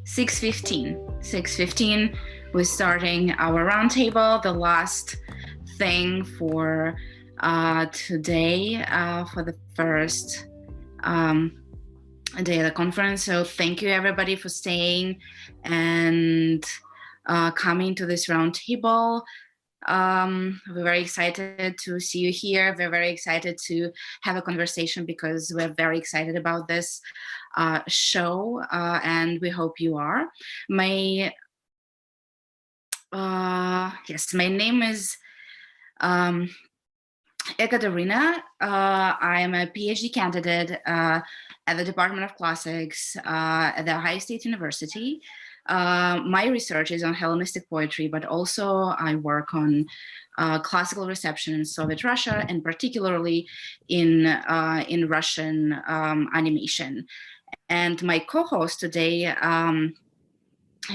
6:15. We're starting our roundtable, the last thing for today, for the first day of the conference. So thank you everybody for staying and coming to this roundtable. We're very excited to see you here. We're very excited to have a conversation because we're very excited about this show, and we hope you are. My name is Ekaterina. I am a PhD candidate at the Department of Classics at The Ohio State University. My research is on Hellenistic poetry, but also I work on classical reception in Soviet Russia, and particularly in Russian animation. And my co-host today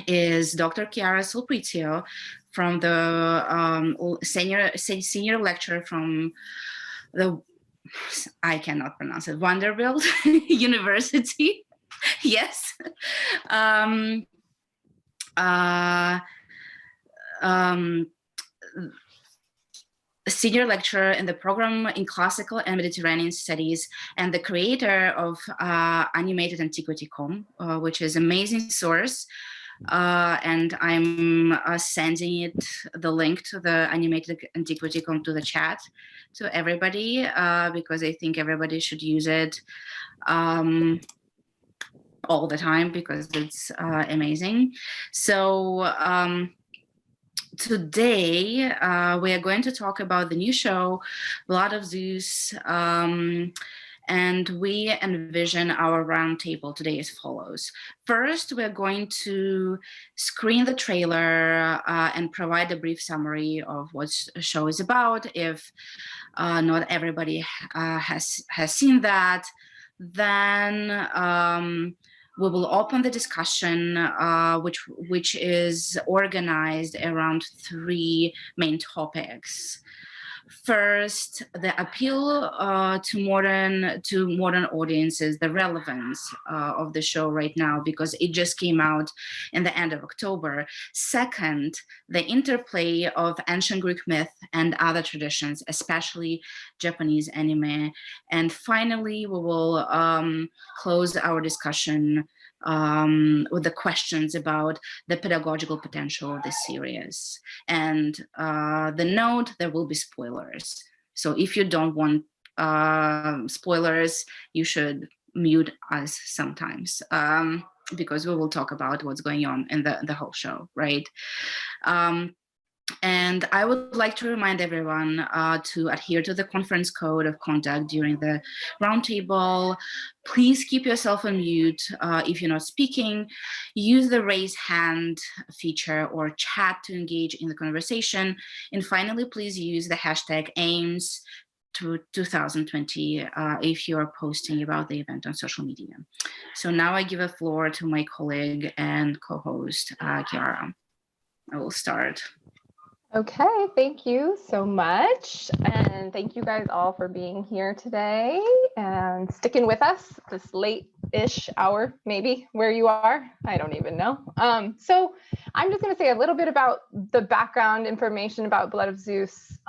is Dr. Chiara Sulpizio from the senior lecturer from the, I cannot pronounce it, Vanderbilt University. Yes. Senior lecturer in the program in classical and Mediterranean studies, and the creator of Animated Antiquity.com, which is an amazing source. And I'm sending the link to the Animated Antiquity.com to the chat to everybody, because I think everybody should use it all the time because it's amazing. So today we are going to talk about the new show, Blood of Zeus, and we envision our roundtable today as follows. First, we're going to screen the trailer and provide a brief summary of what the show is about, if not everybody has seen that. Then we will open the discussion, which is organized around three main topics. First, the appeal to modern audiences, the relevance of the show right now, because it just came out in the end of October. Second, the interplay of ancient Greek myth and other traditions, especially Japanese anime. And finally, we will close our discussion with the questions about the pedagogical potential of this series. And the note, there will be spoilers. So if you don't want spoilers, you should mute us sometimes, because we will talk about what's going on in the whole show, right? And I would like to remind everyone to adhere to the conference code of conduct during the roundtable. Please keep yourself on mute if you're not speaking. Use the raise hand feature or chat to engage in the conversation. And finally, please use the hashtag AIMS to 2020 if you're posting about the event on social media. So now I give the floor to my colleague and co-host, Chiara. I will start. Okay, thank you so much. And thank you guys all for being here today and sticking with us this late-ish hour, maybe, where you are. I don't even know. So I'm just going to say a little bit about the background information about Blood of Zeus,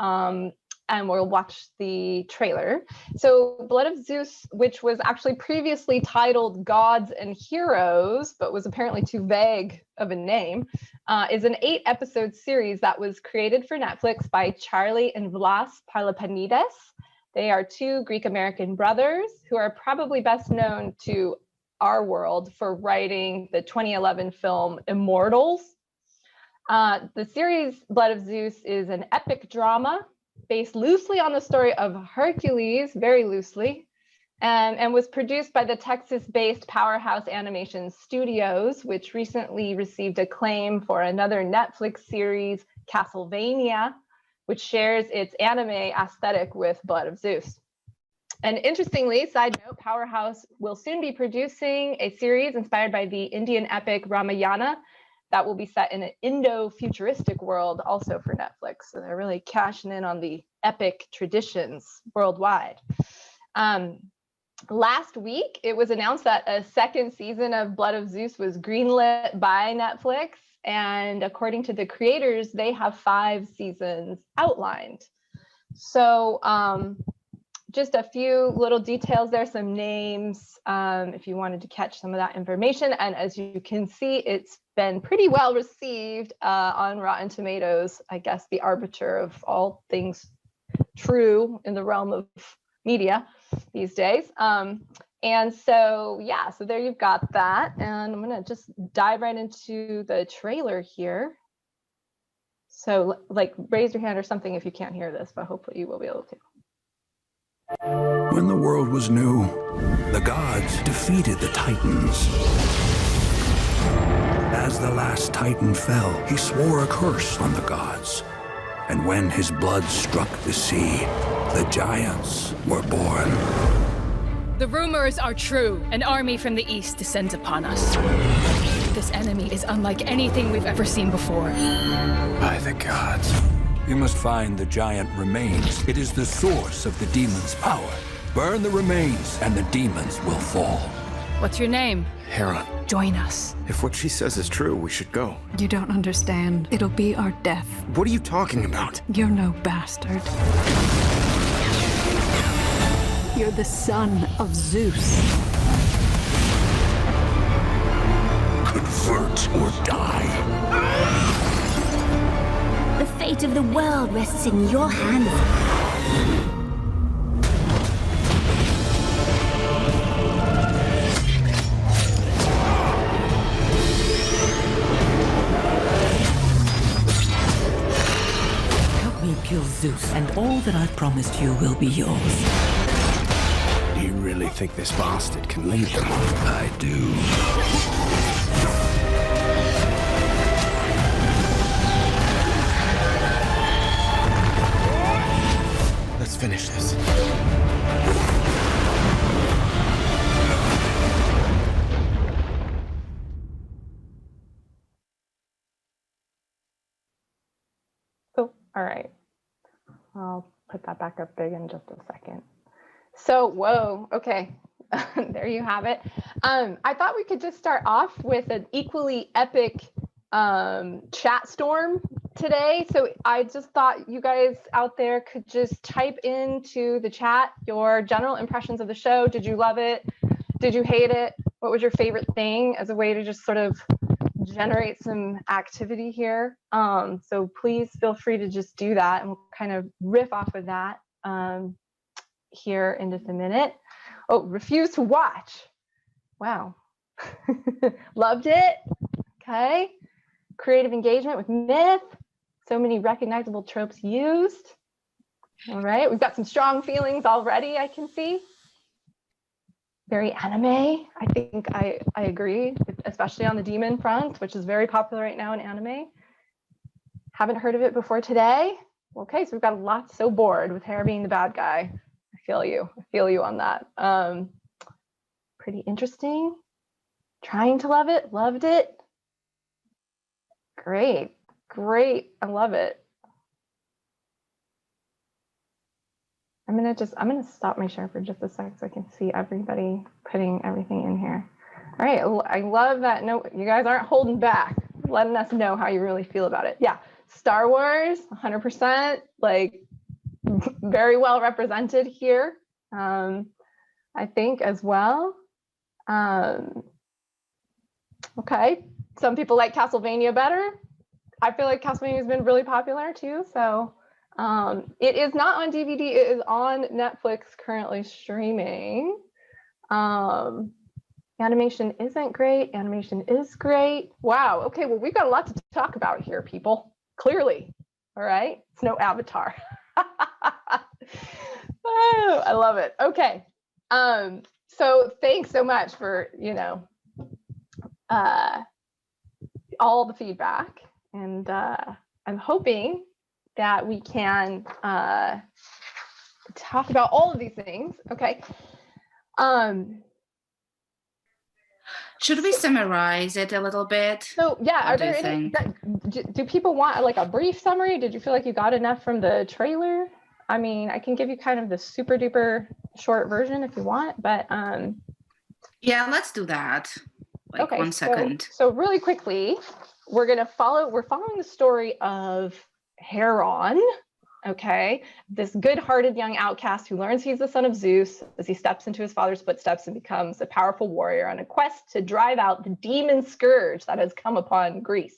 and we'll watch the trailer. So Blood of Zeus, which was actually previously titled Gods and Heroes, but was apparently too vague of a name, is an 8-episode series that was created for Netflix by Charlie and Vlas Palapanides. They are two Greek-American brothers who are probably best known to our world for writing the 2011 film Immortals. The series Blood of Zeus is an epic drama based loosely on the story of Hercules, very loosely, and was produced by the Texas-based Powerhouse Animation Studios, which recently received acclaim for another Netflix series, Castlevania, which shares its anime aesthetic with Blood of Zeus. And interestingly, side note, Powerhouse will soon be producing a series inspired by the Indian epic Ramayana that will be set in an Indo-futuristic world, also for Netflix. So they're really cashing in on the epic traditions worldwide. last week, it was announced that a second season of Blood of Zeus was greenlit by Netflix. And according to the creators, they have 5 seasons outlined. So just a few little details there, some names, if you wanted to catch some of that information. And as you can see, it's been pretty well received on Rotten Tomatoes, I guess the arbiter of all things true in the realm of media these days. And so, yeah, so there you've got that. And I'm gonna just dive right into the trailer here. So like raise your hand or something if you can't hear this, but hopefully you will be able to. When the world was new, the gods defeated the Titans. As the last Titan fell, he swore a curse on the gods. And when his blood struck the sea, the giants were born. The rumors are true. An army from the east descends upon us. This enemy is unlike anything we've ever seen before. By the gods. You must find the giant remains. It is the source of the demon's power. Burn the remains, and the demons will fall. What's your name? Heron, Join us. if what she says is true, we should go. You don't understand. It'll be our death. What are you talking about? You're no bastard. You're the son of Zeus. Convert or die. The fate of the world rests in your hands. Help me kill Zeus, and all that I've promised you will be yours. Do you really think this bastard can lead them? I do. Let's finish this. Oh, all right. I'll put that back up big in just a second. So, whoa, okay. There you have it. I thought we could just start off with an equally epic chat storm today. So I just thought you guys out there could just type into the chat your general impressions of the show. Did you love it? Did you hate it? What was your favorite thing, as a way to just sort of generate some activity here. So please feel free to just do that, and we'll kind of riff off of that here in just a minute. Oh, refuse to watch. Wow. Loved it. Okay. Creative engagement with myth. So many recognizable tropes used. All right. We've got some strong feelings already, I can see. Very anime. I think I agree, especially on the demon front, which is very popular right now in anime. Haven't heard of it before today. Okay, so we've got a lot. So bored with Hera being the bad guy. I feel you. I feel you on that. Pretty interesting. Trying to love it. Loved it. Great. Great. I love it. I'm gonna stop my share for just a sec so I can see everybody putting everything in here. All right, I love that. No, you guys aren't holding back, letting us know how you really feel about it. Yeah, Star Wars, 100%, like very well represented here. I think as well. Okay, some people like Castlevania better. I feel like Castlevania has been really popular too, so. It is not on DVD, it is on Netflix currently streaming. Animation isn't great, animation is great. Wow, okay, well, we've got a lot to talk about here, people, clearly. All right, it's no Avatar. Oh, I love it. Okay, so thanks so much for, all the feedback, and I'm hoping that we can talk about all of these things. Okay. Should we summarize it a little bit? So yeah, What are do you there any? think? Do people want like a brief summary? Did you feel like you got enough from the trailer? I mean, I can give you kind of the super duper short version if you want, but Yeah, let's do that. Like okay, 1 second. So really quickly, we're following the story of Heron. Okay, this good-hearted young outcast who learns he's the son of Zeus as he steps into his father's footsteps and becomes a powerful warrior on a quest to drive out the demon scourge that has come upon Greece.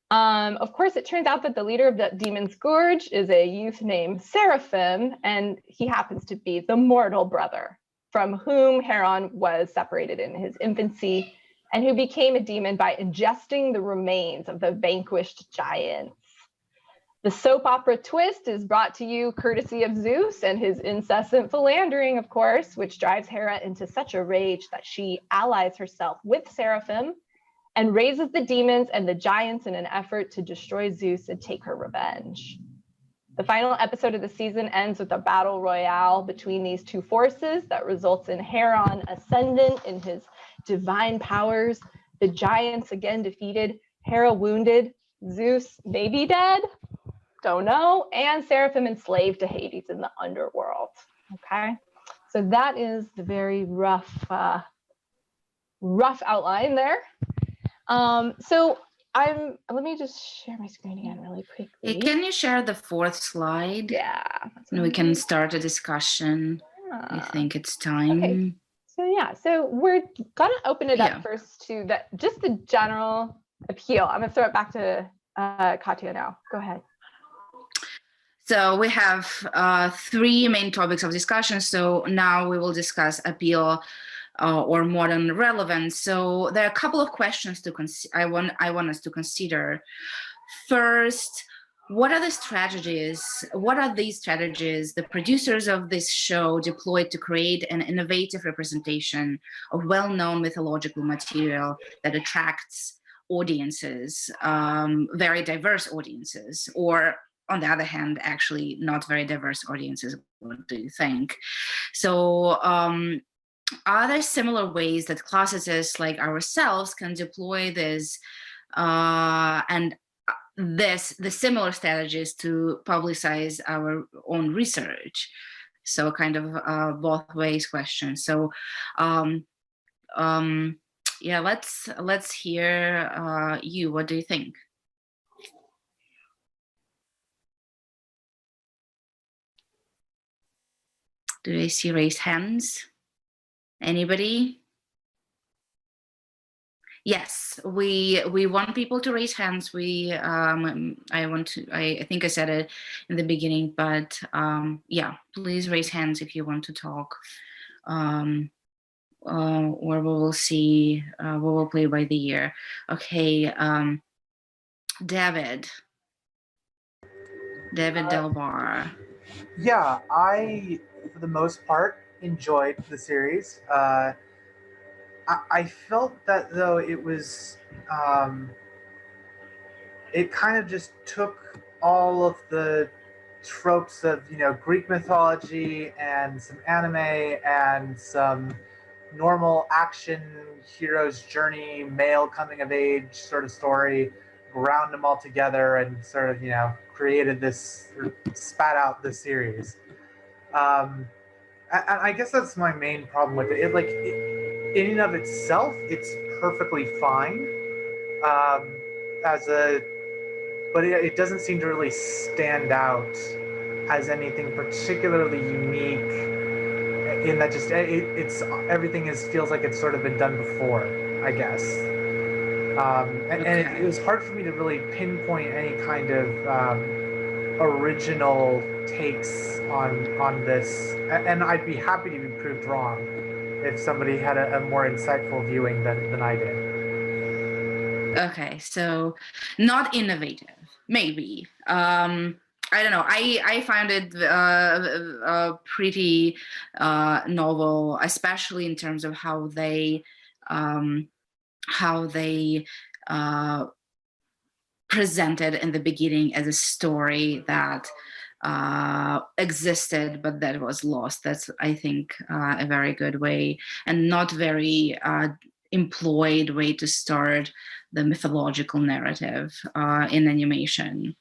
Of course, it turns out that the leader of the demon scourge is a youth named Seraphim, and he happens to be the mortal brother from whom Heron was separated in his infancy and who became a demon by ingesting the remains of the vanquished giants. The soap opera twist is brought to you courtesy of Zeus and his incessant philandering, of course, which drives Hera into such a rage that she allies herself with Seraphim and raises the demons and the giants in an effort to destroy Zeus and take her revenge. The final episode of the season ends with a battle royale between these two forces that results in Heron ascendant in his divine powers, the giants again defeated, Hera wounded, Zeus maybe dead, don't know, and Seraphim enslaved to Hades in the underworld. Okay, so that is the very rough outline there. So let me just share my screen again really quickly. Hey, can you share the 4th slide? Yeah. And we can start a discussion. I think it's time. Okay. So we're gonna open it up first to just the general appeal. I'm gonna throw it back to Katya now. Go ahead. So we have 3 main topics of discussion. So now we will discuss appeal or modern relevance. So there are a couple of questions to I want us to consider. First, what are these strategies the producers of this show deployed to create an innovative representation of well-known mythological material that attracts audiences, very diverse audiences, or on the other hand, actually not very diverse audiences? What do you think? So are there similar ways that classicists like ourselves can deploy this the similar strategies to publicize our own research? So kind of both ways question. So yeah, let's hear you. What do you think? Do I see raised hands? Anybody? Yes, we want people to raise hands. I think I said it in the beginning, but yeah, please raise hands if you want to talk. Or we will see, we will play by the ear. Okay, David Delbar. Yeah, I, for the most part, enjoyed the series. I felt that though it was, it kind of just took all of the tropes of, Greek mythology and some anime and some normal action hero's journey, male coming of age sort of story, ground them all together and sort of, created this, or spat out this series. And I guess that's my main problem with it. In and of itself, it's perfectly fine. But it doesn't seem to really stand out as anything particularly unique. In that, just it's everything feels like it's sort of been done before, I guess. And it was hard for me to really pinpoint any kind of original takes on this, and I'd be happy to be proved wrong if somebody had a more insightful viewing than I did. Okay, so not innovative, maybe. I don't know. I found it pretty novel, especially in terms of how they presented in the beginning as a story that existed but that was lost. That's, I think, a very good way, and not very employed way to start the mythological narrative in animation.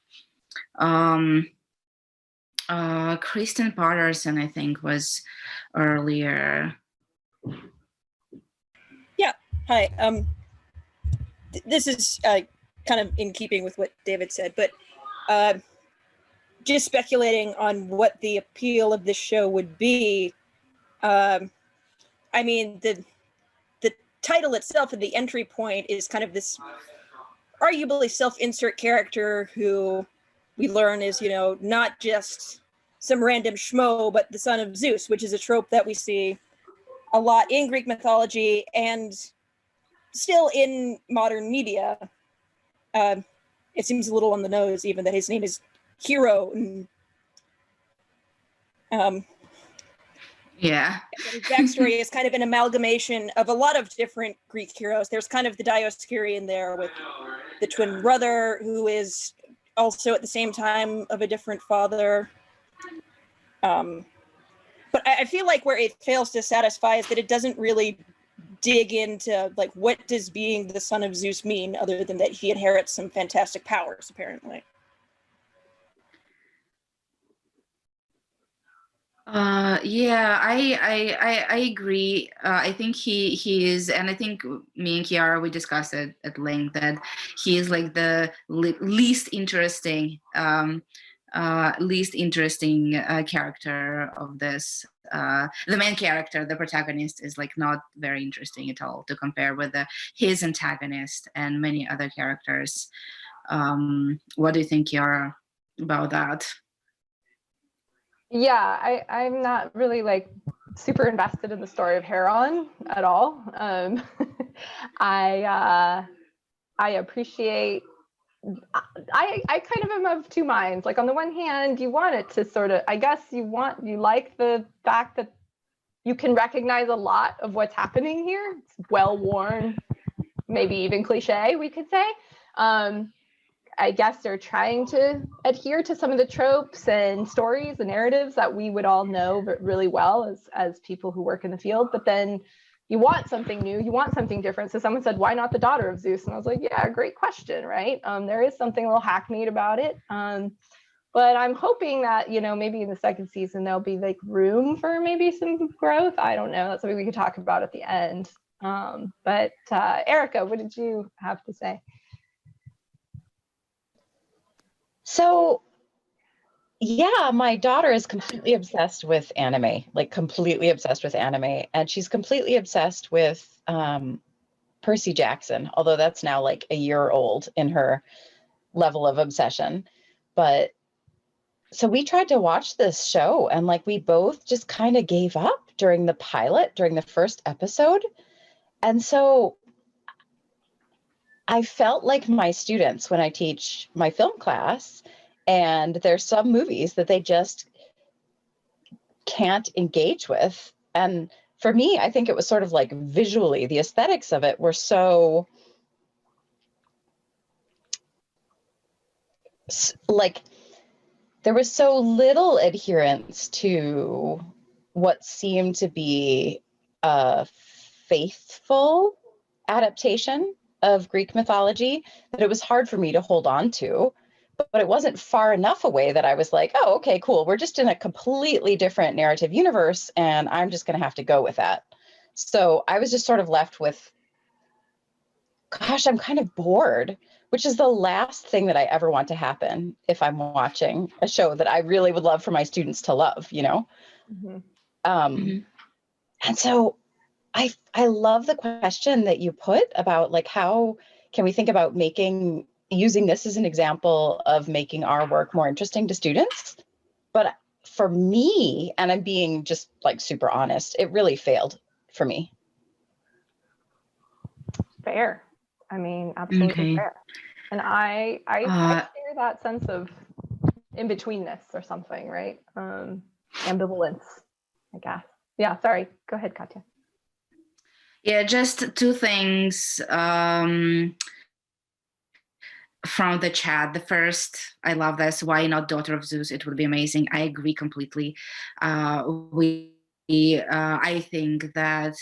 Kristen Patterson, I think, was earlier. Yeah. Hi. This is kind of in keeping with what David said, but just speculating on what the appeal of this show would be. I mean, the title itself and the entry point is kind of this arguably self-insert character who we learn is, you know, not just some random schmo, but the son of Zeus, which is a trope that we see a lot in Greek mythology and still in modern media. It seems a little on the nose, even that his name is Hero. And, yeah. his backstory is kind of an amalgamation of a lot of different Greek heroes. There's kind of the Dioscuri in there with the twin brother, who is also at the same time of a different father. But I feel like where it fails to satisfy is that it doesn't really dig into, like, what does being the son of Zeus mean, other than that he inherits some fantastic powers, apparently. Yeah, I agree. I think he is, and I think me and Kiara, we discussed it at length, that he is like the least interesting character of this. The main character, the protagonist, is like not very interesting at all to compare with his antagonist and many other characters. What do you think, Kiara, about that? Yeah, I'm not really like super invested in the story of Heron at all. I appreciate. I kind of am of two minds. Like, on the one hand, you want it to sort of, I guess you like the fact that you can recognize a lot of what's happening here. It's well worn, maybe even cliche, we could say. I guess they're trying to adhere to some of the tropes and stories and narratives that we would all know really well as people who work in the field. But then you want something new, you want something different. So someone said, why not the daughter of Zeus? And I was like, yeah, great question, right? There is something a little hackneyed about it. But I'm hoping that, you know, maybe in the second season, there'll be like room for maybe some growth. I don't know. That's something we could talk about at the end. But Erica, what did you have to say? So, yeah, my daughter is completely obsessed with anime, like completely obsessed with anime. And she's completely obsessed with Percy Jackson, although that's now like a year old in her level of obsession. But so we tried to watch this show, and like we both just kind of gave up during the pilot, during the first episode. And so I felt like my students when I teach my film class, and there's some movies that they just can't engage with. And for me, I think it was sort of like visually, the aesthetics of it were so like, there was so little adherence to what seemed to be a faithful adaptation of Greek mythology that it was hard for me to hold on to, but it wasn't far enough away that I was like, oh, okay, cool. We're just in a completely different narrative universe, and I'm just going to have to go with that. So I was just sort of left with, gosh, I'm kind of bored, which is the last thing that I ever want to happen if I'm watching a show that I really would love for my students to love, you know? Mm-hmm. And so I love the question that you put about like, how can we think about using this as an example of making our work more interesting to students? But for me, and I'm being just like super honest, it really failed for me. Fair. I mean, absolutely fair. And I share that sense of in-betweenness or something, right? Ambivalence, I guess. Yeah, sorry. Go ahead, Katya. Yeah, just two things from the chat. The first, I love this. Why not Daughter of Zeus? It would be amazing. I agree completely. I think that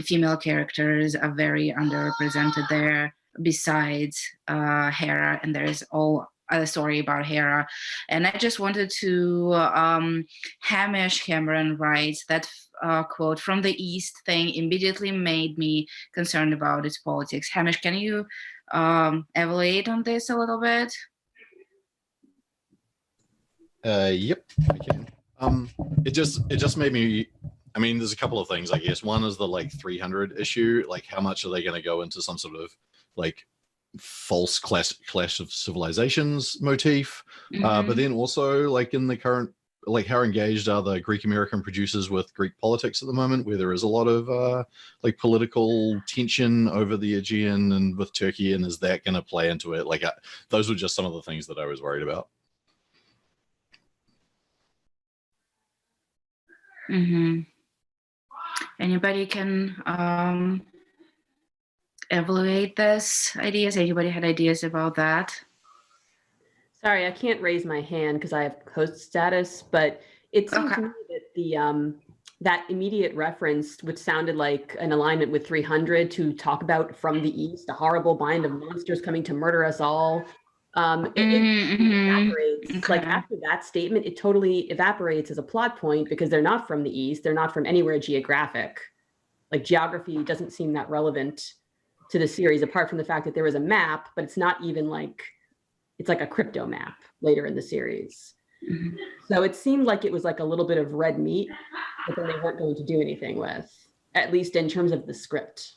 female characters are very underrepresented there, besides Hera, and there's all story about Hera. And I just wanted to, Hamish Cameron writes that quote, "From the East thing immediately made me concerned about its politics." Hamish, can you evaluate on this a little bit? Yep, I can. It just made me, I mean, there's a couple of things, I guess. One is the like 300 issue, like how much are they going to go into some sort of like false clash of civilizations motif? But then also like in the current, like how engaged are the Greek American producers with Greek politics at the moment, where there is a lot of like political tension over the Aegean and with Turkey, and is that going to play into it? Like those were just some of the things that I was worried about. Anybody can evaluate this ideas? Anybody had ideas about that? Sorry, I can't raise my hand because I have host status, but it seems to me that the that immediate reference, which sounded like an alignment with 300 to talk about from the East, a horrible band of monsters coming to murder us all. It evaporates. Like after that statement, it totally evaporates as a plot point because they're not from the East. They're not from anywhere geographic. Like geography doesn't seem that relevant to the series, apart from the fact that there was a map, but it's not even like, it's like a crypto map later in the series. So it seemed like it was like a little bit of red meat, but then they weren't going to do anything with, at least in terms of the script.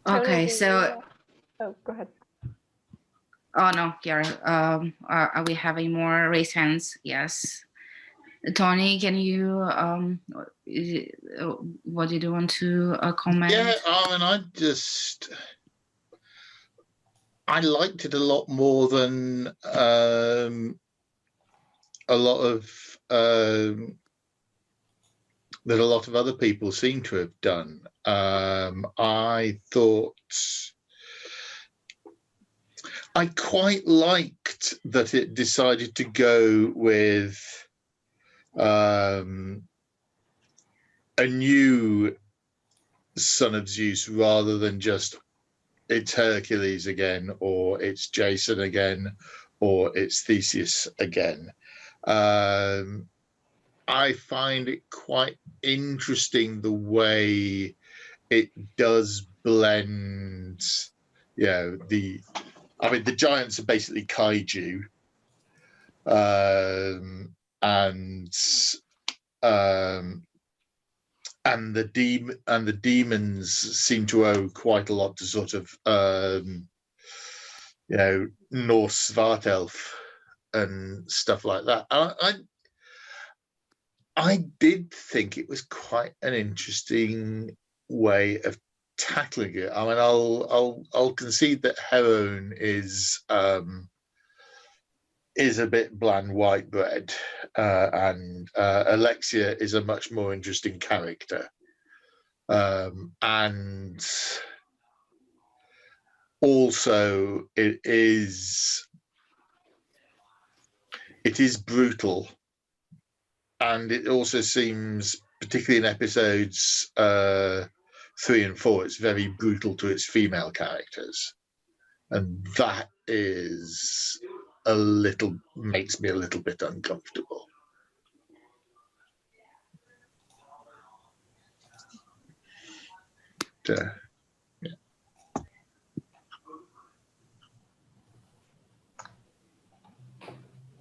Okay, so. Oh, go ahead. Oh no, Kiara. Are we having more raised hands? Yes. Tony, can you? What did you want to comment? Yeah, I mean, I liked it a lot more than a lot of other people seem to have done. I thought I quite liked that it decided to go with a new son of Zeus rather than just it's Hercules again, or it's Jason again, or it's Theseus again. I find it quite interesting the way it does blend, you know, the giants are basically kaiju, and the demons seem to owe quite a lot to sort of you know, Norse Svartalf and stuff like that. I did think it was quite an interesting way of tackling it. I mean, I'll concede that Heron is a bit bland white bread, and Alexia is a much more interesting character, and also it is brutal. And it also seems, particularly in episodes 3 and 4, it's very brutal to its female characters. And that makes me a little bit uncomfortable.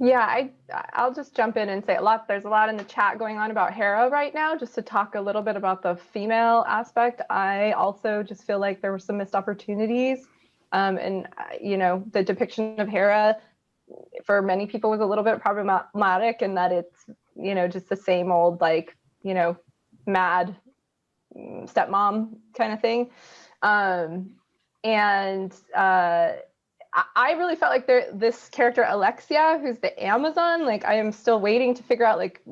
Yeah, I'll just jump in and say there's a lot in the chat going on about Hera right now, just to talk a little bit about the female aspect. I also just feel like there were some missed opportunities. And, you know, the depiction of Hera for many people was a little bit problematic in that it's, you know, just the same old, like, you know, mad stepmom kind of thing. I really felt like this character Alexia, who's the Amazon, like I am still waiting to figure out like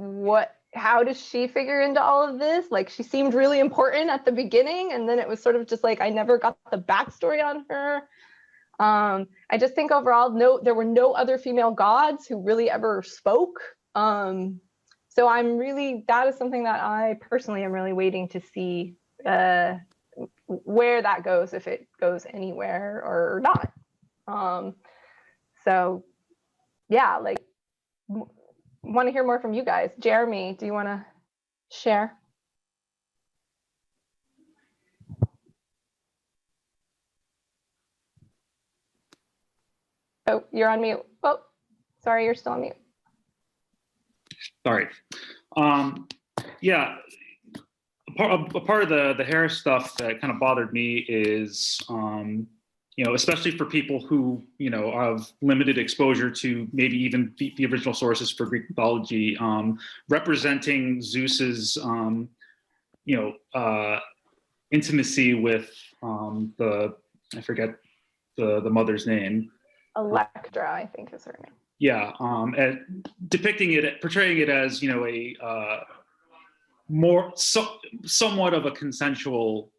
how does she figure into all of this? Like she seemed really important at the beginning, and then it was sort of just like I never got the backstory on her. I just think overall, there were no other female gods who really ever spoke. So that is something that I personally am really waiting to see where that goes, if it goes anywhere or not. So yeah, like want to hear more from you guys. Jeremy, do you want to share? Oh, you're on mute. Oh, sorry, you're still on mute. Sorry. Yeah, a part of the Hera stuff that kind of bothered me is, especially for people who, have limited exposure to maybe even the original sources for Greek mythology, representing Zeus's, intimacy with I forget the mother's name. Electra, I think is her name. Yeah, and portraying it as, a somewhat of a consensual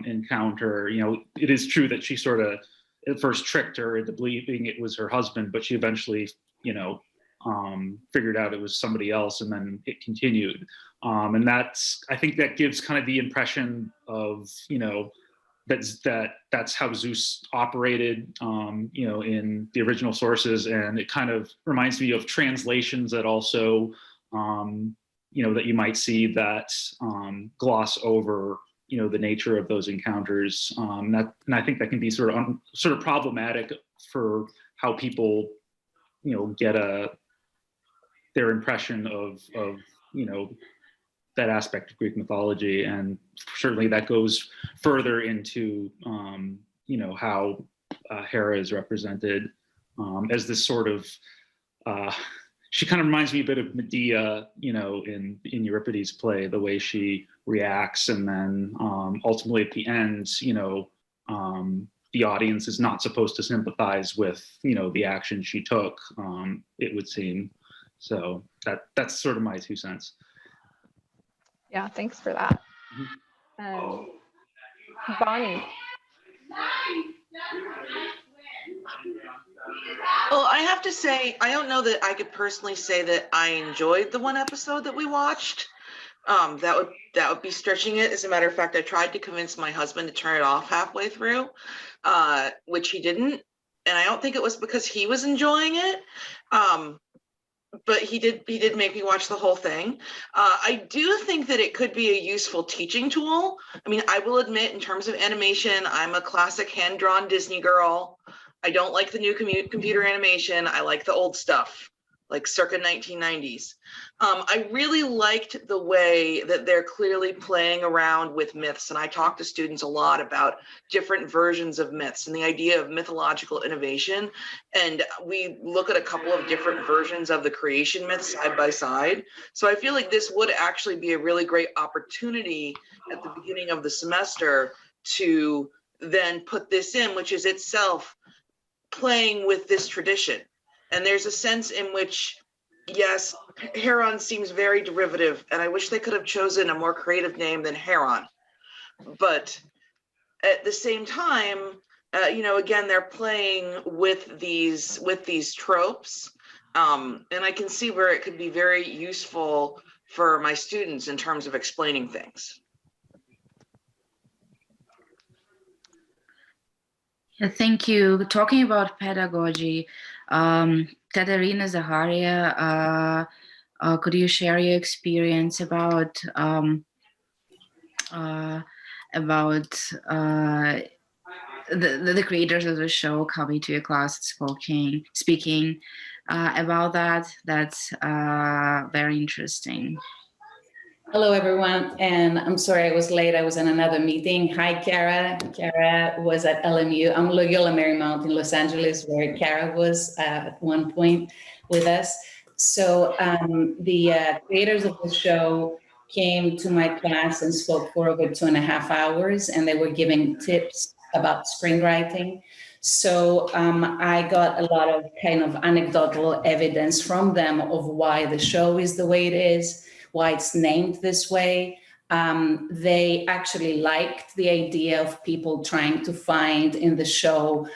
encounter. It is true that she sort of at first tricked her into believing it was her husband, but she eventually, figured out it was somebody else, and then it continued. And I think that gives kind of the impression of, that's how Zeus operated, in the original sources. And it kind of reminds me of translations that also, that you might see that gloss over, the nature of those encounters. And I think that can be sort of problematic for how people, get their impression of that aspect of Greek mythology. And certainly that goes further into, how Hera is represented as this sort of, she kind of reminds me a bit of Medea, in Euripides' play, the way she reacts. And then ultimately at the end, the audience is not supposed to sympathize with, the action she took, it would seem. So that's sort of my 2 cents. Yeah, thanks for that. Bonnie. Well, I have to say, I don't know that I could personally say that I enjoyed the one episode that we watched. That would be stretching it. As a matter of fact, I tried to convince my husband to turn it off halfway through, which he didn't. And I don't think it was because he was enjoying it. But he did make me watch the whole thing. I do think that it could be a useful teaching tool. I mean, I will admit, in terms of animation, I'm a classic hand-drawn Disney girl. I don't like the new computer animation. I like the old stuff, like circa 1990s. I really liked the way that they're clearly playing around with myths. And I talk to students a lot about different versions of myths and the idea of mythological innovation. And we look at a couple of different versions of the creation myths side by side. So I feel like this would actually be a really great opportunity at the beginning of the semester to then put this in, which is itself playing with this tradition. And there's a sense in which, yes, Heron seems very derivative, and I wish they could have chosen a more creative name than Heron. But at the same time, again, they're playing with these tropes, and I can see where it could be very useful for my students in terms of explaining things. Thank you. Talking about pedagogy, Katerina Zaharia, could you share your experience about the creators of the show coming to your class, speaking about that? That's very interesting. Hello, everyone, and I'm sorry I was late. I was in another meeting. Hi, Kara. Kara was at LMU. I'm Loyola Marymount in Los Angeles, where Kara was at one point with us. So the creators of the show came to my class and spoke for over 2.5 hours, and they were giving tips about screenwriting. So I got a lot of kind of anecdotal evidence from them of why the show is the way it is, why it's named this way. They actually liked the idea of people trying to find in the show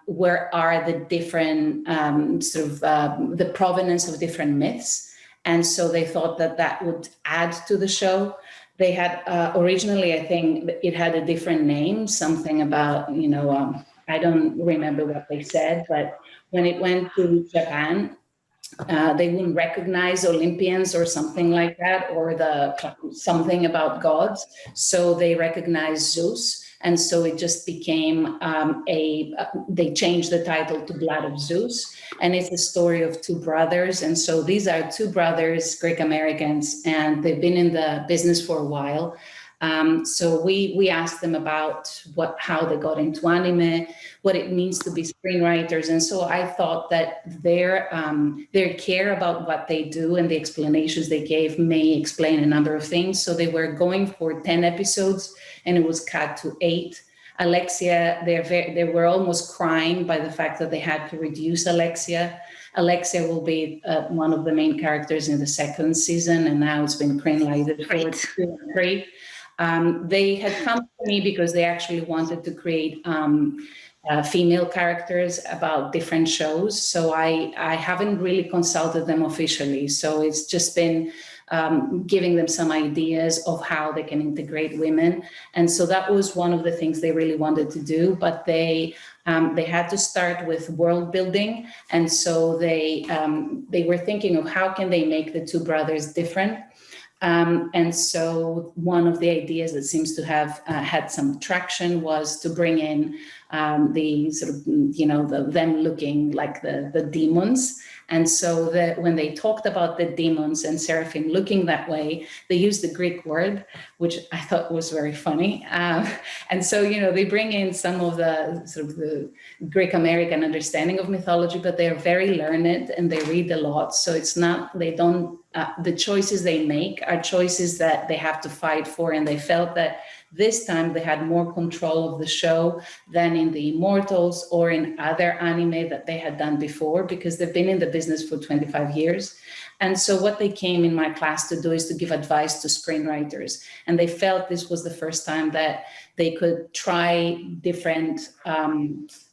where are the different the provenance of different myths. And so they thought that that would add to the show. They had originally, I think it had a different name, something about, I don't remember what they said, but when it went to Japan, they wouldn't recognize Olympians or something like that, or something about gods. So they recognized Zeus. And so it just became they changed the title to Blood of Zeus. And it's the story of two brothers. And so these are two brothers, Greek Americans, and they've been in the business for a while. So we asked them about how they got into anime, what it means to be screenwriters. And so I thought that their care about what they do and the explanations they gave may explain a number of things. So they were going for 10 episodes and it was cut to 8. Alexia, they were almost crying by the fact that they had to reduce Alexia. Alexia will be one of the main characters in the second season, and now it's been greenlighted for 2 and 3. They had come to me because they actually wanted to create female characters about different shows. So I haven't really consulted them officially. So it's just been giving them some ideas of how they can integrate women. And so that was one of the things they really wanted to do, but they had to start with world building. And so they were thinking of how can they make the two brothers different. And so one of the ideas that seems to have had some traction was to bring in the sort of, them looking like the demons. And so when they talked about the demons and Seraphim looking that way, they used the Greek word, which I thought was very funny. And so, they bring in some of the sort of the Greek American understanding of mythology, but they're very learned and they read a lot. So it's not, the choices they make are choices that they have to fight for. And they felt that this time they had more control of the show than in the Immortals or in other anime that they had done before, because they've been in the business for 25 years. And so what they came in my class to do is to give advice to screenwriters. And they felt this was the first time that they could try different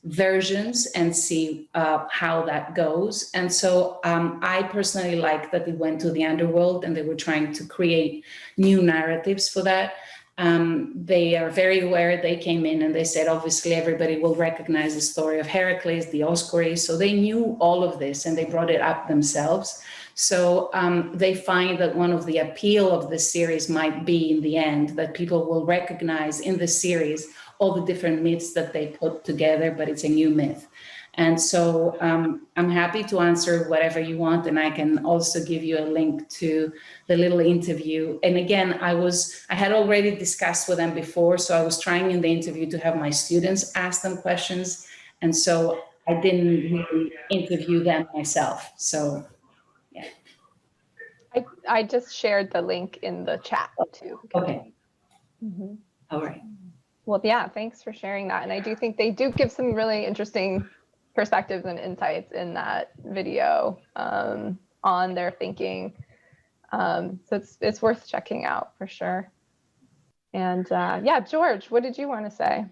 versions and see how that goes. And so I personally like that they went to the underworld and they were trying to create new narratives for that. They are very aware. They came in and they said, obviously, everybody will recognize the story of Heracles, the Dioscuri. So they knew all of this and they brought it up themselves. So they find that one of the appeal of the series might be in the end that people will recognize in the series all the different myths that they put together, but it's a new myth. And so I'm happy to answer whatever you want. And I can also give you a link to the little interview. And again, I had already discussed with them before. So I was trying in the interview to have my students ask them questions. And so I didn't really interview them myself. So, yeah. I just shared the link in the chat too. Okay. Mm-hmm. All right. Well, yeah, thanks for sharing that. And I do think they do give some really interesting perspectives and insights in that video on their thinking. So it's worth checking out for sure. And yeah, George, what did you want to say?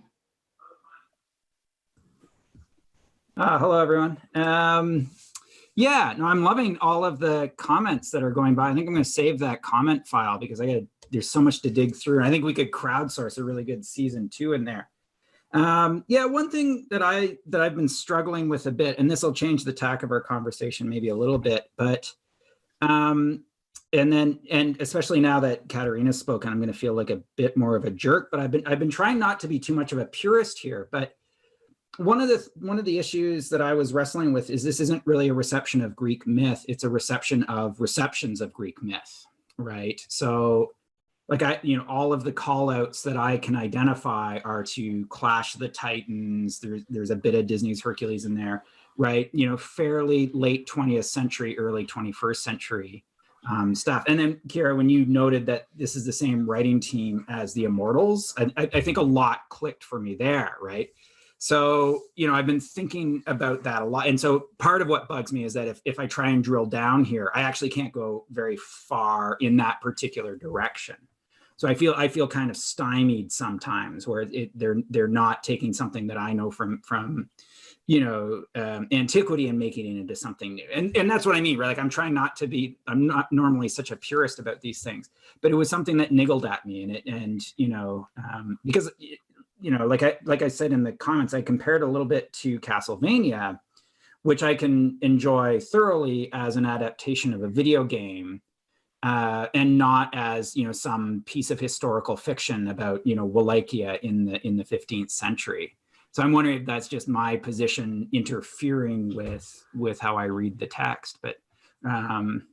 Hello, everyone. Yeah, no, I'm loving all of the comments that are going by. I think I'm going to save that comment file because there's so much to dig through. I think we could crowdsource a really good season 2 in there. Yeah, one thing that I've been struggling with a bit, and this will change the tack of our conversation maybe a little bit, but and especially now that Katerina's spoken, I'm going to feel like a bit more of a jerk. But I've been trying not to be too much of a purist here. But one of the issues that I was wrestling with is this isn't really a reception of Greek myth; it's a reception of receptions of Greek myth, right? So, like all of the call outs that I can identify are to Clash of the Titans. There's a bit of Disney's Hercules in there, right? Fairly late 20th century, early 21st century stuff. And then Kira, when you noted that this is the same writing team as the Immortals, I think a lot clicked for me there, right? So, I've been thinking about that a lot. And so part of what bugs me is that if I try and drill down here, I actually can't go very far in that particular direction. So I feel kind of stymied sometimes, where they're not taking something that I know from antiquity and making it into something new. And that's what I mean, right? Like I'm not normally such a purist about these things, but it was something that niggled at me, because like I said in the comments, I compared a little bit to Castlevania, which I can enjoy thoroughly as an adaptation of a video game, and not as some piece of historical fiction about Wallachia in the 15th century. So I'm wondering if that's just my position interfering with how I read the text. But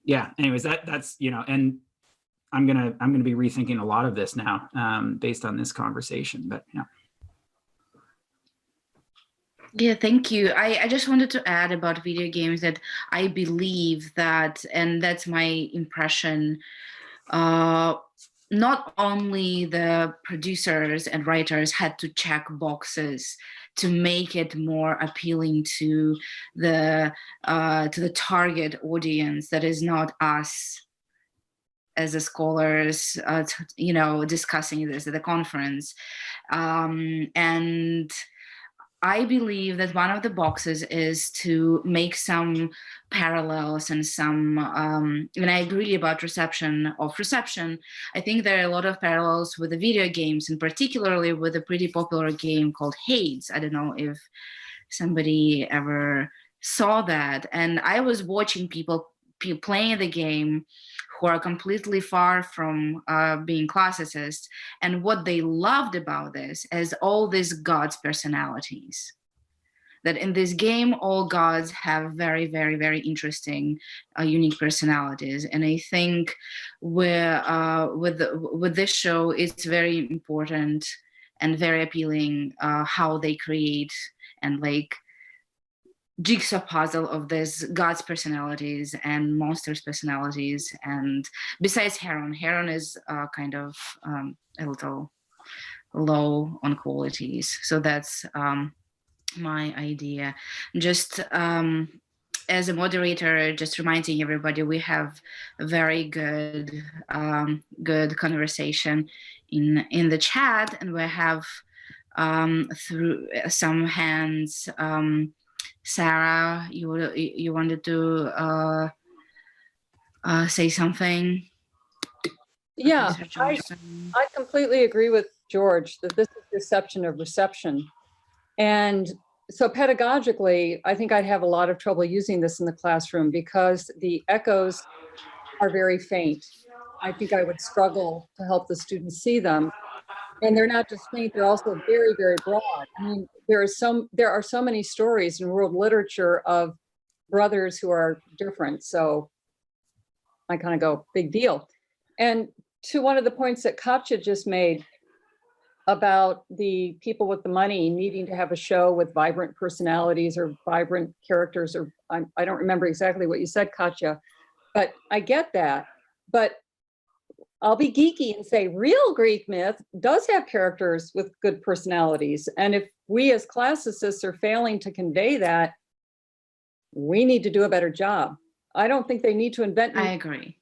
yeah, anyways, that's and I'm gonna be rethinking a lot of this now based on this conversation. But yeah. Yeah, thank you. I just wanted to add about video games that I believe that, and that's my impression, not only the producers and writers had to check boxes to make it more appealing to the target audience that is not us as the scholars, discussing this at the conference, and I believe that one of the boxes is to make some parallels and some, and I agree about reception. I think there are a lot of parallels with the video games, and particularly with a pretty popular game called Hades. I don't know if somebody ever saw that. And I was watching people playing the game who are completely far from being classicists, and what they loved about this is all these gods' personalities. That in this game, all gods have very, very, very interesting, unique personalities. And I think with this show, it's very important and very appealing how they create and like jigsaw puzzle of this gods' personalities and monsters' personalities. And besides Heron is kind of a little low on qualities. So that's my idea. Just as a moderator, just reminding everybody, we have a very good conversation in the chat, and we have through some hands. Sarah, you wanted to say something? Yeah, I completely agree with George that this is deception of reception. And so pedagogically, I think I'd have a lot of trouble using this in the classroom because the echoes are very faint. I think I would struggle to help the students see them. And they're not just faint, they're also very, very broad. I mean, there are so many stories in world literature of brothers who are different. So I kind of go, big deal. And to one of the points that Katja just made about the people with the money needing to have a show with vibrant personalities or vibrant characters, or I don't remember exactly what you said, Katja, but I get that. But I'll be geeky and say real Greek myth does have characters with good personalities. And if we as classicists are failing to convey that, we need to do a better job. I don't think they need to invent. I agree.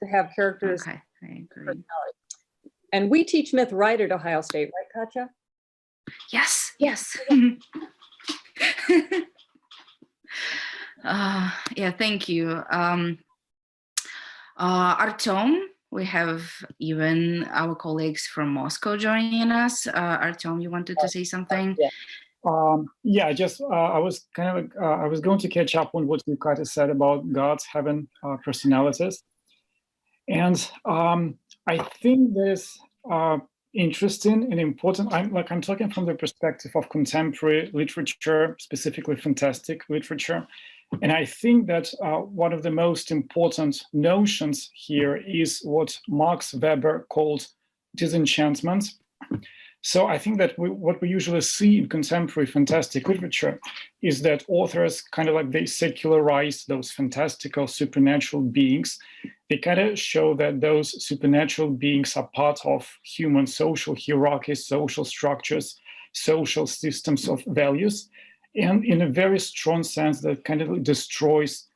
To have characters. Okay, I agree. And we teach myth right at Ohio State, right, Katja? Yes. Yeah, thank you. Artem, we have even our colleagues from Moscow joining us. Artem, you wanted to say something? Yeah, just I was I was going to catch up on what you Katja said about gods having personalities, and I think there's interesting and important. I'm talking from the perspective of contemporary literature, specifically fantastic literature. And I think that one of the most important notions here is what Max Weber called disenchantment. So I think that what we usually see in contemporary fantastic literature is that authors they secularize those fantastical supernatural beings. They kind of show that those supernatural beings are part of human social hierarchies, social structures, social systems of values. And in a very strong sense that kind of destroys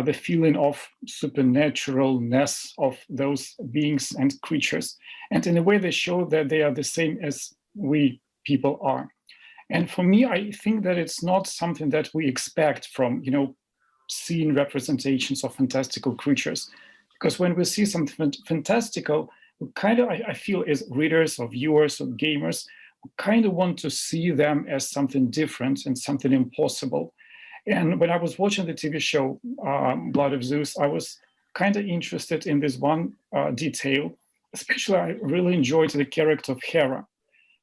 the feeling of supernaturalness of those beings and creatures. And in a way, they show that they are the same as we people are. And for me, I think that it's not something that we expect from, seeing representations of fantastical creatures. Because when we see something fantastical, we kind of, I feel as readers or viewers or gamers, we kind of want to see them as something different and something impossible. And when I was watching the TV show, Blood of Zeus, I was kind of interested in this one detail. Especially, I really enjoyed the character of Hera.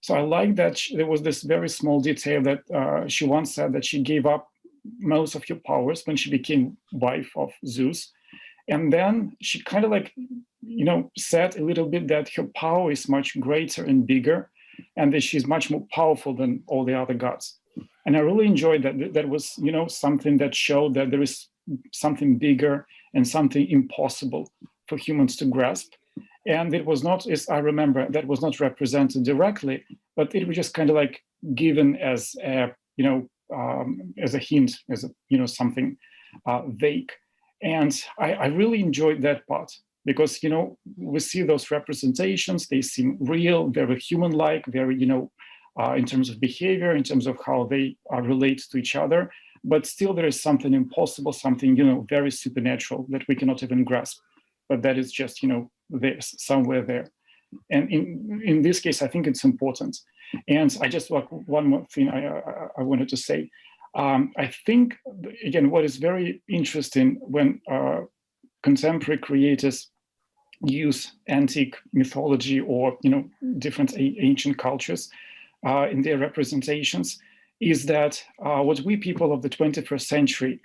So I like that there was this very small detail that she once said that she gave up most of her powers when she became wife of Zeus. And then she kind of said a little bit that her power is much greater and bigger, and that she's much more powerful than all the other gods. And I really enjoyed that. That was, something that showed that there is something bigger and something impossible for humans to grasp. And it was not, as I remember, that was not represented directly, but it was just kind of given as a, as a hint, as a, something vague. And I really enjoyed that part because, we see those representations, they seem real, very human-like, very, in terms of behavior, in terms of how they relate to each other, but still there is something impossible, something, very supernatural that we cannot even grasp, but that is just, there's somewhere there. And in this case, I think it's important. And I just one more thing I wanted to say. I think, again, what is very interesting when contemporary creators use antique mythology or, different ancient cultures in their representations is that what we people of the 21st century,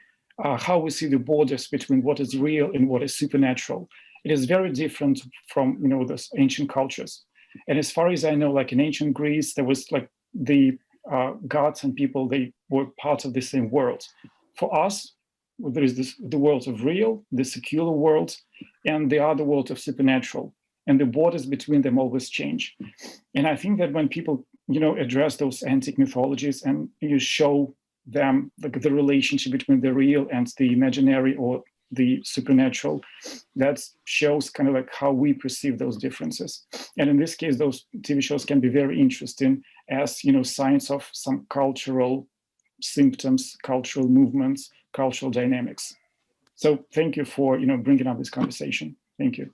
how we see the borders between what is real and what is supernatural. It is very different from, those ancient cultures. And as far as I know, in ancient Greece, there was the gods and people, they were part of the same world. For us, there is the world of real, the secular world, and the other world of supernatural. And the borders between them always change. And I think that when people, address those antique mythologies and you show them the relationship between the real and the imaginary or the supernatural, that shows kind of how we perceive those differences. And in this case, those TV shows can be very interesting as, signs of some cultural symptoms, cultural movements, cultural dynamics. So thank you for, bringing up this conversation. Thank you.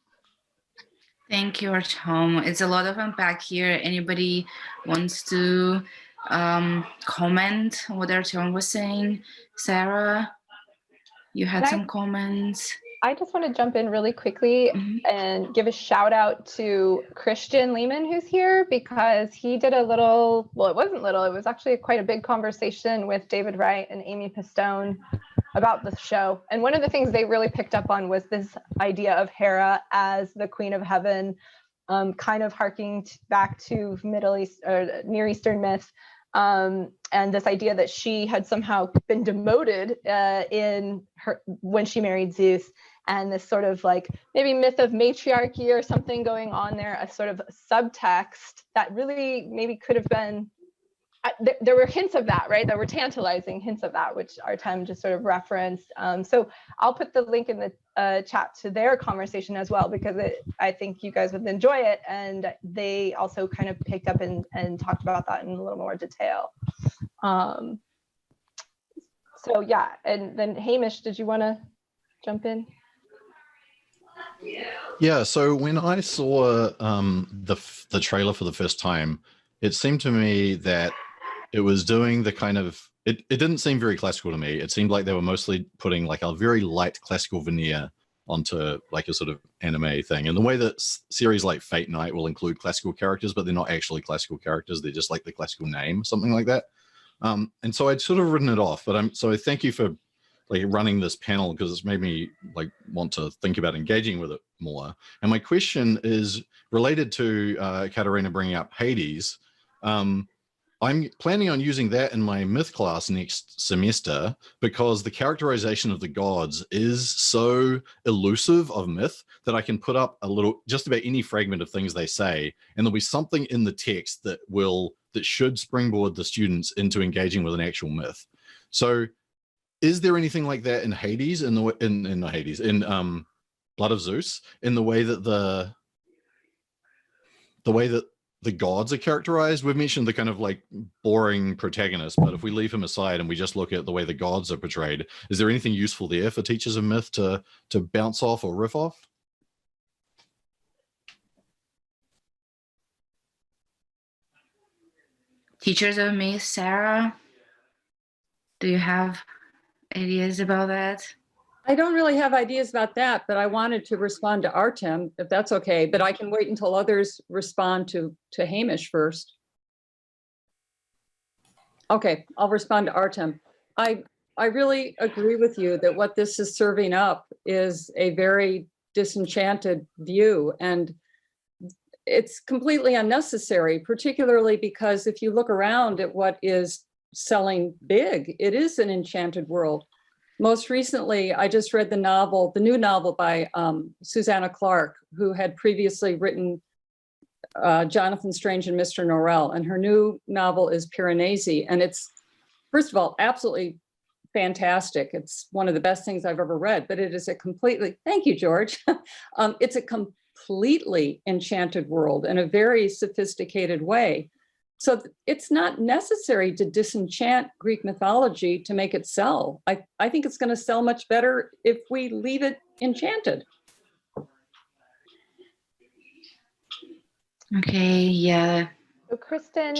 Thank you, Tom. It's a lot of unpack here. Anybody wants to comment on what Artyom was saying? Sarah? You had some comments. I just want to jump in really quickly and give a shout out to Christian Lehman, who's here, because he did a little, well, it wasn't little, it was actually quite a big conversation with David Wright and Amy Pistone about the show. And one of the things they really picked up on was this idea of Hera as the Queen of Heaven, kind of harking back to Middle East or Near Eastern myth. And this idea that she had somehow been demoted when she married Zeus, and this sort of maybe myth of matriarchy or something going on there, a sort of subtext that really maybe could have been, there were hints of that, right? There were tantalizing hints of that, which Artem just sort of referenced. So I'll put the link in the chat to their conversation as well, because I think you guys would enjoy it. And they also kind of picked up and talked about that in a little more detail. So yeah, and then Hamish, did you want to jump in? Yeah, so when I saw the trailer for the first time, it seemed to me that it was doing the kind of, it didn't seem very classical to me. It seemed like they were mostly putting a very light classical veneer onto a sort of anime thing. And the way that series like Fate Night will include classical characters, but they're not actually classical characters. They're just the classical name, something like that. And so I'd sort of written it off, but so thank you for running this panel, because it's made me want to think about engaging with it more. And my question is related to Katerina bringing up Hades. I'm planning on using that in my myth class next semester, because the characterization of the gods is so elusive of myth that I can put up just about any fragment of things they say, and there'll be something in the text that should springboard the students into engaging with an actual myth. So is there anything like that in Hades, in not Hades, in Blood of Zeus, in the way that the gods are characterized? We've mentioned the kind of like boring protagonist, but if we leave him aside and we just look at the way the gods are portrayed, is there anything useful there for teachers of myth to bounce off or riff off? Teachers of myth, Sarah, do you have ideas about that? I don't really have ideas about that, but I wanted to respond to Artem, if that's okay, but I can wait until others respond to Hamish first. Okay, I'll respond to Artem. I really agree with you that what this is serving up is a very disenchanted view, and it's completely unnecessary, particularly because if you look around at what is selling big, it is an enchanted world. Most recently, I just read the new novel by Susanna Clarke, who had previously written Jonathan Strange and Mr. Norrell, and her new novel is Piranesi, and it's, first of all, absolutely fantastic. It's one of the best things I've ever read, but it is a completely, thank you, George. It's a completely enchanted world in a very sophisticated way. So it's not necessary to disenchant Greek mythology to make it sell. I think it's going to sell much better if we leave it enchanted. Okay, yeah. So Kristen,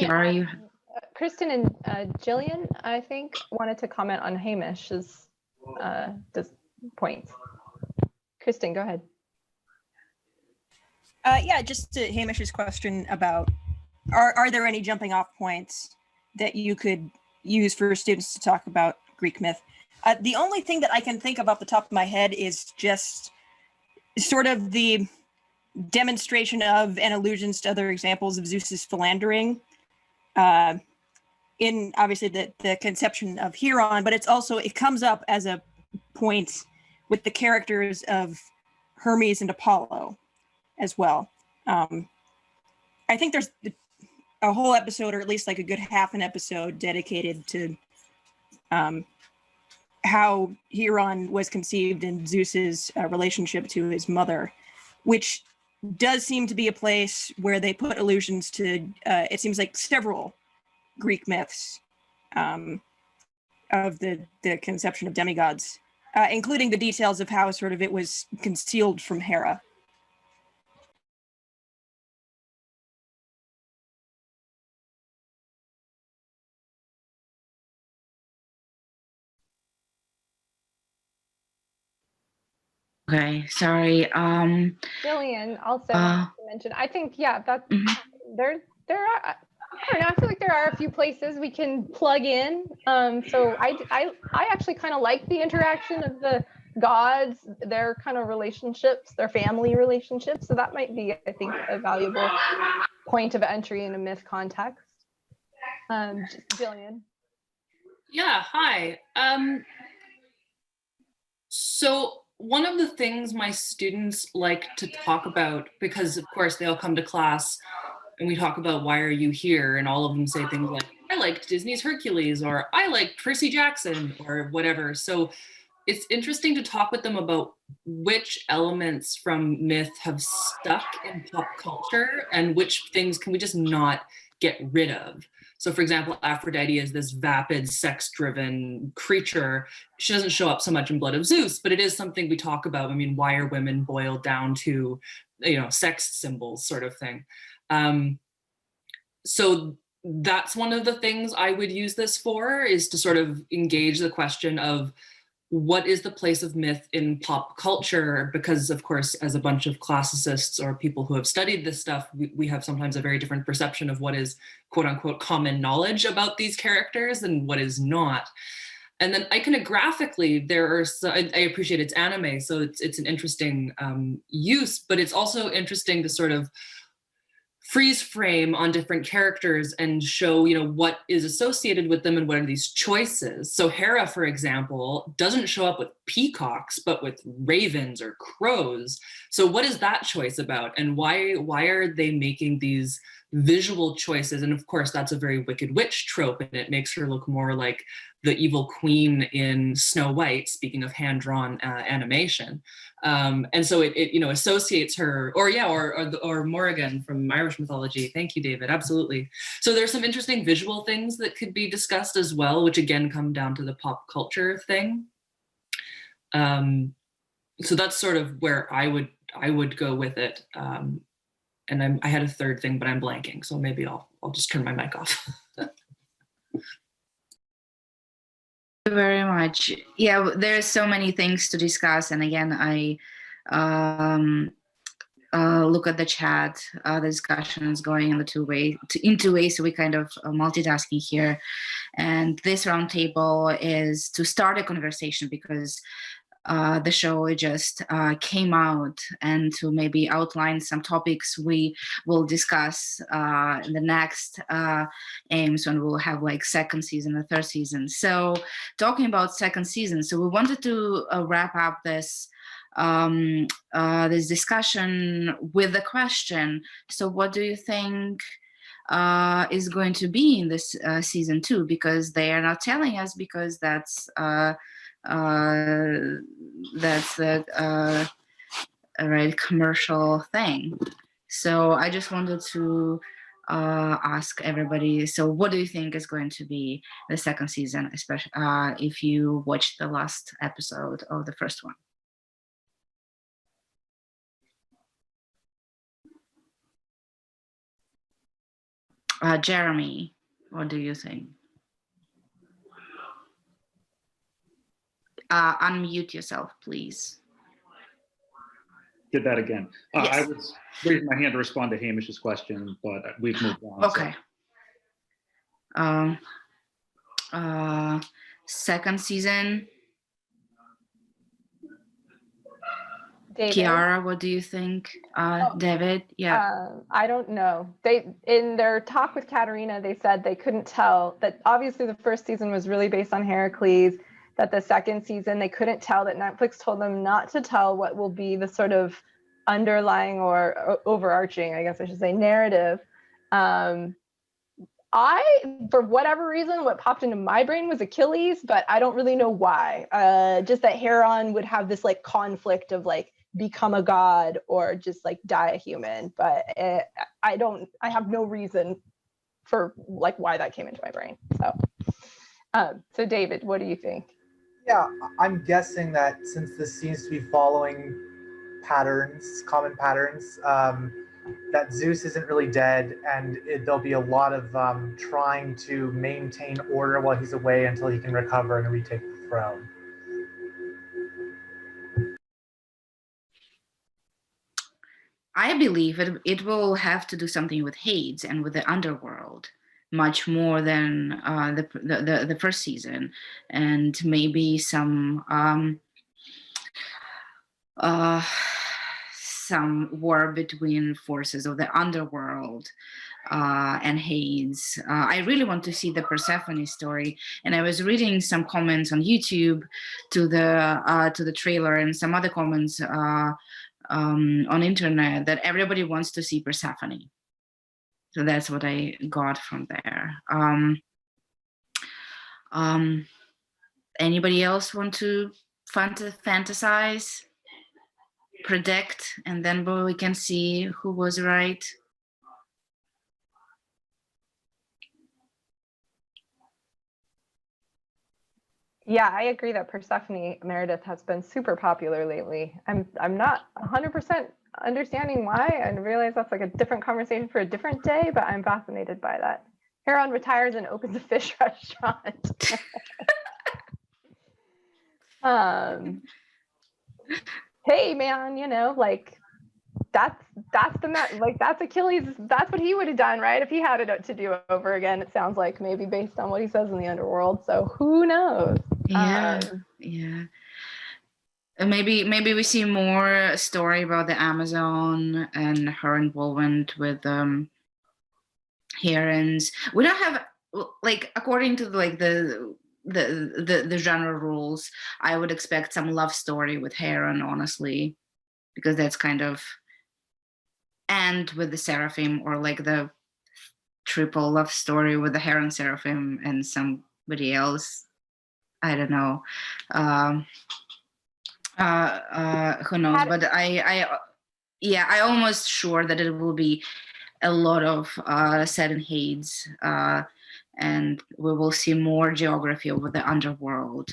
Kristen and Jillian, I think, wanted to comment on Hamish's points. Kristen, go ahead. Yeah, just to Hamish's question about are there any jumping off points that you could use for students to talk about Greek myth? The only thing that I can think of off the top of my head is just sort of the demonstration of and allusions to other examples of Zeus's philandering in obviously the conception of Hieron, but it comes up as a point with the characters of Hermes and Apollo as well. I think there's a whole episode, or at least like a good half an episode, dedicated to how Hieron was conceived and Zeus's relationship to his mother, which does seem to be a place where they put allusions to, it seems like several Greek myths of the conception of demigods, including the details of how sort of it was concealed from Hera. Okay, sorry. Jillian also wanted to mention, I think, yeah, that there are, I don't know, I feel like there are a few places we can plug in. So I actually kind of like the interaction of the gods, their kind of relationships, their family relationships. So that might be, I think, a valuable point of entry in a myth context. Jillian. Yeah, hi. So one of the things my students like to talk about, because of course they all come to class and we talk about why are you here, and all of them say things like, I liked Disney's Hercules, or I liked Percy Jackson, or whatever. So it's interesting to talk with them about which elements from myth have stuck in pop culture and which things can we just not get rid of. So for example, Aphrodite is this vapid, sex-driven creature. She doesn't show up so much in Blood of Zeus, but it is something we talk about. I mean, why are women boiled down to, sex symbols sort of thing? So that's one of the things I would use this for, is to sort of engage the question of what is the place of myth in pop culture? Because of course, as a bunch of classicists or people who have studied this stuff, we have sometimes a very different perception of what is quote unquote common knowledge about these characters and what is not. And then iconographically, I appreciate it's anime, so it's an interesting use, but it's also interesting to sort of freeze frame on different characters and show, what is associated with them and what are these choices. So Hera, for example, doesn't show up with peacocks, but with ravens or crows. So what is that choice about? And why are they making these visual choices? And of course, that's a very Wicked Witch trope, and it makes her look more like the evil queen in Snow White, speaking of hand-drawn animation. And so it associates her, or Morrigan from Irish mythology. Thank you, David. Absolutely. So there's some interesting visual things that could be discussed as well, which again come down to the pop culture thing. So that's sort of where I would go with it. And I had a third thing, but I'm blanking, so maybe I'll just turn my mic off. Thank you very much. Yeah, there's so many things to discuss, and again, I look at the chat. The discussion is going in two ways, so we kind of multitasking here. And this roundtable is to start a conversation because the show just came out, and to maybe outline some topics we will discuss in the next aims when we'll have like second season and third season. So talking about second season, so we wanted to wrap up this this discussion with the question, so what do you think is going to be in this season 2? Because they are not telling us, because that's the right commercial thing. So I just wanted to ask everybody, so what do you think is going to be the second season, especially if you watched the last episode of the first one? Jeremy, what do you think? Unmute yourself, please. Did that again. Yes. I was raising my hand to respond to Hamish's question, but we've moved on. Okay. Second season. David? Kiara, what do you think? David? Yeah. I don't know. They, in their talk with Katerina, they said they couldn't tell that obviously the first season was really based on Heracles, that the second season they couldn't tell, that Netflix told them not to tell what will be the sort of underlying or overarching, I guess I should say, narrative. For whatever reason, what popped into my brain was Achilles, but I don't really know why. Just that Heron would have this like conflict of like become a god or just like die a human, but I have no reason for like why that came into my brain. So David, what do you think? Yeah, I'm guessing that since this seems to be following common patterns, that Zeus isn't really dead, and there'll be a lot of trying to maintain order while he's away until he can recover and retake the throne. I believe it will have to do something with Hades and with the underworld, much more than the first season, and maybe some war between forces of the underworld and Hades. I really want to see the Persephone story, and I was reading some comments on YouTube to the trailer and some other comments on internet that everybody wants to see Persephone. So that's what I got from there. Anybody else want to fantasize, predict, and then we can see who was right? Yeah, I agree that Persephone Meredith has been super popular lately. I'm not 100% understanding why. I realize that's like a different conversation for a different day, but I'm fascinated by that. Heron retires and opens a fish restaurant. Hey man, you know, like that's Achilles. That's what he would have done, right? If he had it to do over again, it sounds like, maybe based on what he says in the underworld. So who knows? Yeah, yeah. Maybe we see more story about the Amazon and her involvement with herons. We don't have, like, according to like the the genre rules. I would expect some love story with Heron, honestly, because that's kind of, and with the Seraphim, or like the triple love story with the Heron, Seraphim, and somebody else. I don't know. Who knows? But I almost sure that it will be a lot of Seth and Hades, and we will see more geography over the underworld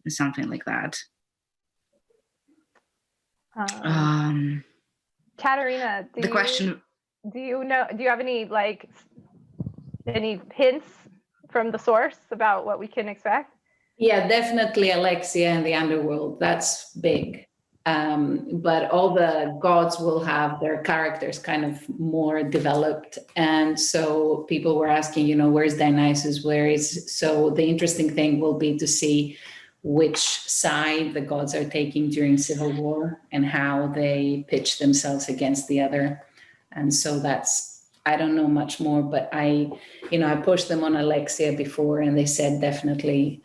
and something like that. Katerina, the question. Do you have any hints from the source about what we can expect? Yeah, definitely Alexia and the underworld. That's big. But all the gods will have their characters kind of more developed. And so people were asking, where's Dionysus? So the interesting thing will be to see which side the gods are taking during civil war and how they pitch themselves against the other. And so I don't know much more, but I pushed them on Alexia before, and they said definitely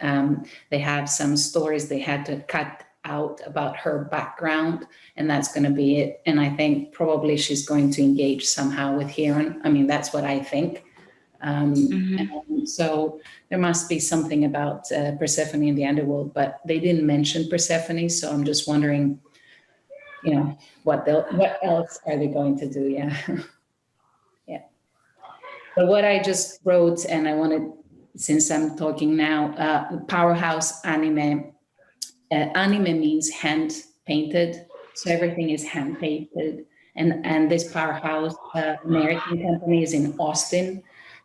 they have some stories they had to cut out about her background, and that's going to be it. And I think probably she's going to engage somehow with Heron. I mean, that's what I think. And so there must be something about Persephone in the underworld, but they didn't mention Persephone, so I'm just wondering, what else are they going to do? Yeah. Yeah. But what I just wrote, and I wanted, since I'm talking now, Powerhouse Anime. Anime means hand painted, so everything is hand painted. And this Powerhouse American company is in Austin.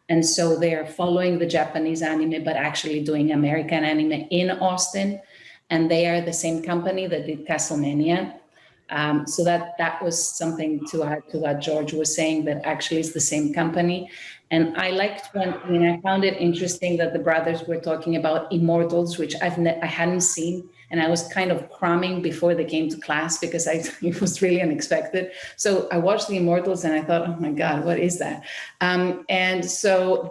And so they're following the Japanese anime, but actually doing American anime in Austin. And they are the same company that did Castlemania. So that was something to add to what George was saying, that actually it's the same company. And I liked I found it interesting that the brothers were talking about Immortals, which I hadn't seen. And I was kind of cramming before they came to class because it was really unexpected. So I watched the Immortals and I thought, oh my God, what is that? And so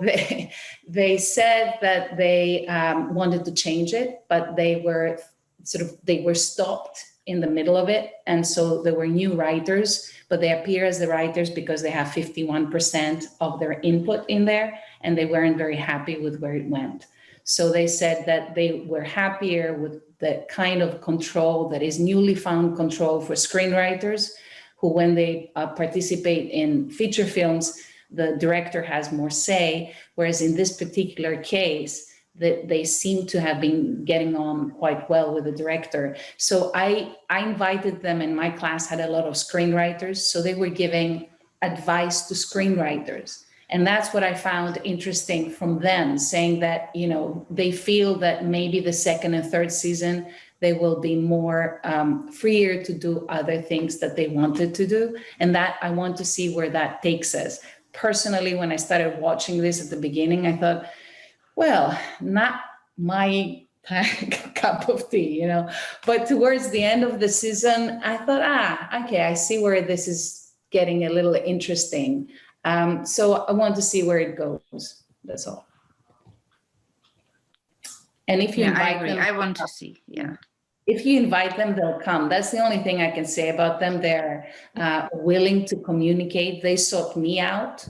they said that they wanted to change it, but they were stopped in the middle of it. And so there were new writers, but they appear as the writers because they have 51% of their input in there, and they weren't very happy with where it went. So they said that they were happier with the kind of control that is newly found control for screenwriters, who when they participate in feature films, the director has more say, whereas in this particular case, that they seem to have been getting on quite well with the director. So I invited them, and my class had a lot of screenwriters, so they were giving advice to screenwriters. And that's what I found interesting from them, saying that, they feel that maybe the second and third season, they will be more freer to do other things that they wanted to do. And that I want to see where that takes us. Personally, when I started watching this at the beginning, I thought, well, not my cup of tea, But towards the end of the season, I thought, okay, I see where this is getting a little interesting. So I want to see where it goes. That's all. And if you invite them, I want to see. Yeah. If you invite them, they'll come. That's the only thing I can say about them. They're willing to communicate. They sought me out.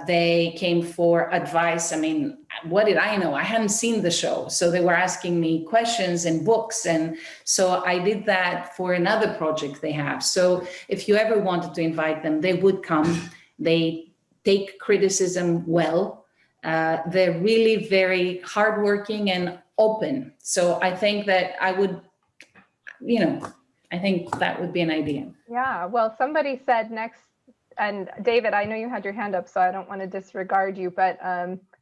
They came for advice. I mean, what did I know? I hadn't seen the show. So they were asking me questions and books. And so I did that for another project they have. So if you ever wanted to invite them, they would come. They take criticism well. They're really very hardworking and open. So I think that I would, I think that would be an idea. Yeah, well, somebody said next, and David, I know you had your hand up, so I don't want to disregard you, but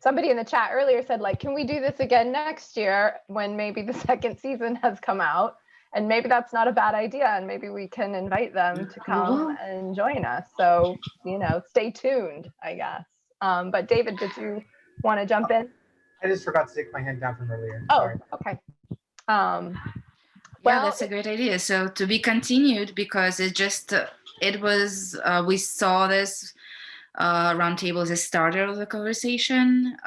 somebody in the chat earlier said, can we do this again next year when maybe the second season has come out? And maybe that's not a bad idea, and maybe we can invite them to come and join us. So, stay tuned, I guess. But David, did you want to jump in? I just forgot to take my hand down from earlier. Oh, Sorry. okay. Well, that's a great idea. So to be continued, because it was, we saw this roundtable as a starter of the conversation.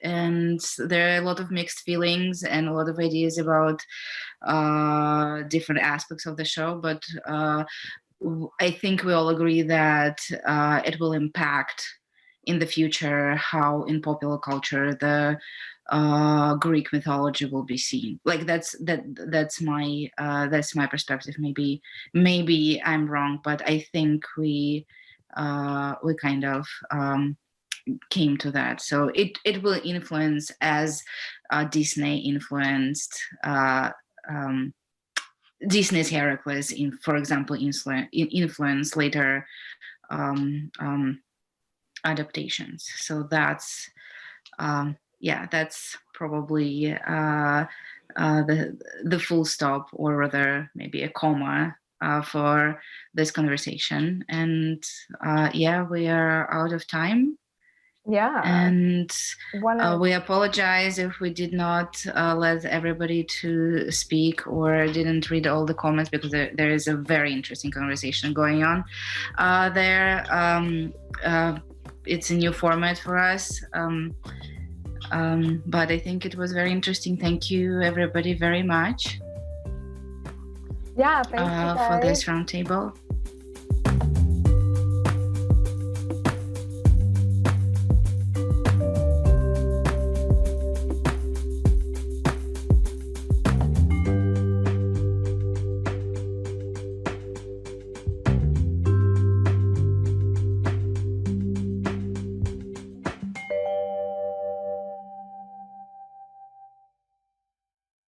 and there are a lot of mixed feelings and a lot of ideas about different aspects of the show, but I think we all agree that it will impact in the future how in popular culture the Greek mythology will be seen. Like that's my perspective. Maybe I'm wrong, but I think we kind of came to that. So it will influence as Disney influenced Disney's Heracles, for example, influence later adaptations. So that's probably the full stop, or rather maybe a comma for this conversation. And we are out of time. Yeah. And we apologize if we did not let everybody to speak or didn't read all the comments, because there is a very interesting conversation going on there. It's a new format for us. But I think it was very interesting. Thank you, everybody, very much. Yeah, thank you guys for this roundtable.